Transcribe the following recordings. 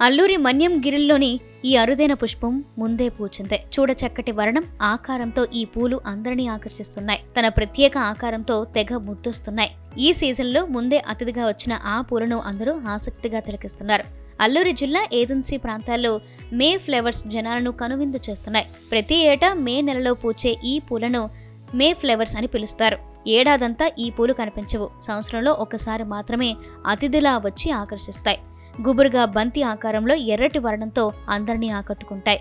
అల్లూరి మన్యం గిరిల్లోని ఈ అరుదైన పుష్పం ముందే పూచిందే. చూడచక్కటి వర్ణం, ఆకారంతో ఈ పూలు అందరినీ ఆకర్షిస్తున్నాయి. తన ప్రత్యేక ఆకారంతో తెగ ముద్దొస్తున్నాయి. ఈ సీజన్లో ముందే అతిథిగా వచ్చిన ఆ పూలను అందరూ ఆసక్తిగా తిలకిస్తున్నారు. అల్లూరి జిల్లా ఏజెన్సీ ప్రాంతాల్లో మే ఫ్లవర్స్ జనాలను కనువిందు చేస్తున్నాయి. ప్రతి ఏటా మే నెలలో పూచే ఈ పూలను మే ఫ్లవర్స్ అని పిలుస్తారు. ఏడాదంతా ఈ పూలు కనిపించవు. సంవత్సరంలో ఒకసారి మాత్రమే అతిథిలా వచ్చి ఆకర్షిస్తాయి. గుబురుగా బంతి ఆకారంలో ఎర్రటి వర్ణంతో అందరినీ ఆకట్టుకుంటాయి.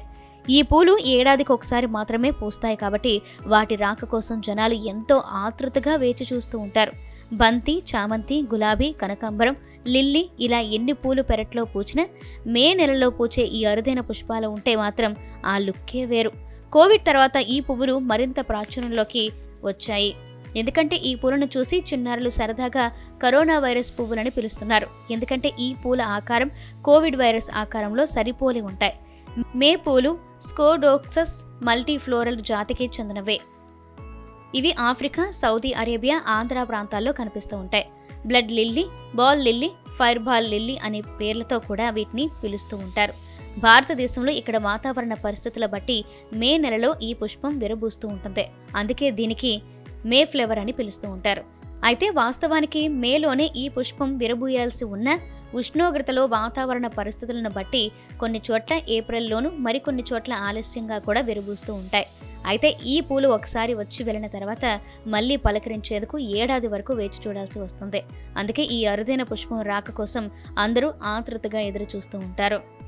ఈ పూలు ఏడాదికి ఒకసారి మాత్రమే పూస్తాయి కాబట్టి వాటి రాక కోసం జనాలు ఎంతో ఆతృతగా వేచి చూస్తూ ఉంటారు. బంతి, చామంతి, గులాబీ, కనకాంబరం, లిల్లీ ఇలా ఎన్ని పూలు పెరట్లో పూచినా మే నెలలో పూచే ఈ అరుదైన పుష్పాలు ఉంటే మాత్రం ఆ లుక్కే వేరు. కోవిడ్ తర్వాత ఈ పువ్వులు మరింత ప్రాచుర్యంలోకి వచ్చాయి. ఎందుకంటే ఈ పూలను చూసి చిన్నారులు సరదాగా కరోనా వైరస్ పువ్వులని పిలుస్తున్నారు. ఎందుకంటే ఈ పూల ఆకారం కోవిడ్ వైరస్ ఆకారంలో సరిపోలి ఉంటాయి. మే పూలు స్కోడోక్సస్ మల్టీఫ్లోరల్ జాతికి చెందినవే. ఇవి ఆఫ్రికా, సౌదీ అరేబియా, ఆంధ్ర ప్రాంతాల్లో కనిపిస్తూ ఉంటాయి. Blood lily, ball lily, fire ball lily అనే పేర్లతో కూడా వీటిని పిలుస్తూ ఉంటారు. భారతదేశంలో ఇక్కడ వాతావరణ పరిస్థితుల బట్టి మే నెలలో ఈ పుష్పం విరబూస్తూ ఉంటుంది. అందుకే దీనికి మే ఫ్లవర్ అని పిలుస్తూ ఉంటారు. అయితే వాస్తవానికి మేలోనే ఈ పుష్పం విరబూయాల్సి ఉన్న ఉష్ణోగ్రతలో వాతావరణ పరిస్థితులను బట్టి కొన్ని చోట్ల ఏప్రిల్లోనూ మరికొన్ని చోట్ల ఆలస్యంగా కూడా విరబూస్తూ ఉంటాయి. అయితే ఈ పూలు ఒకసారి వచ్చి వెళ్ళిన తర్వాత మళ్ళీ పలకరించేందుకు ఏడాది వరకు వేచి చూడాల్సి వస్తుంది. అందుకే ఈ అరుదైన పుష్పం రాక కోసం అందరూ ఆతృతగా ఎదురు చూస్తూ ఉంటారు.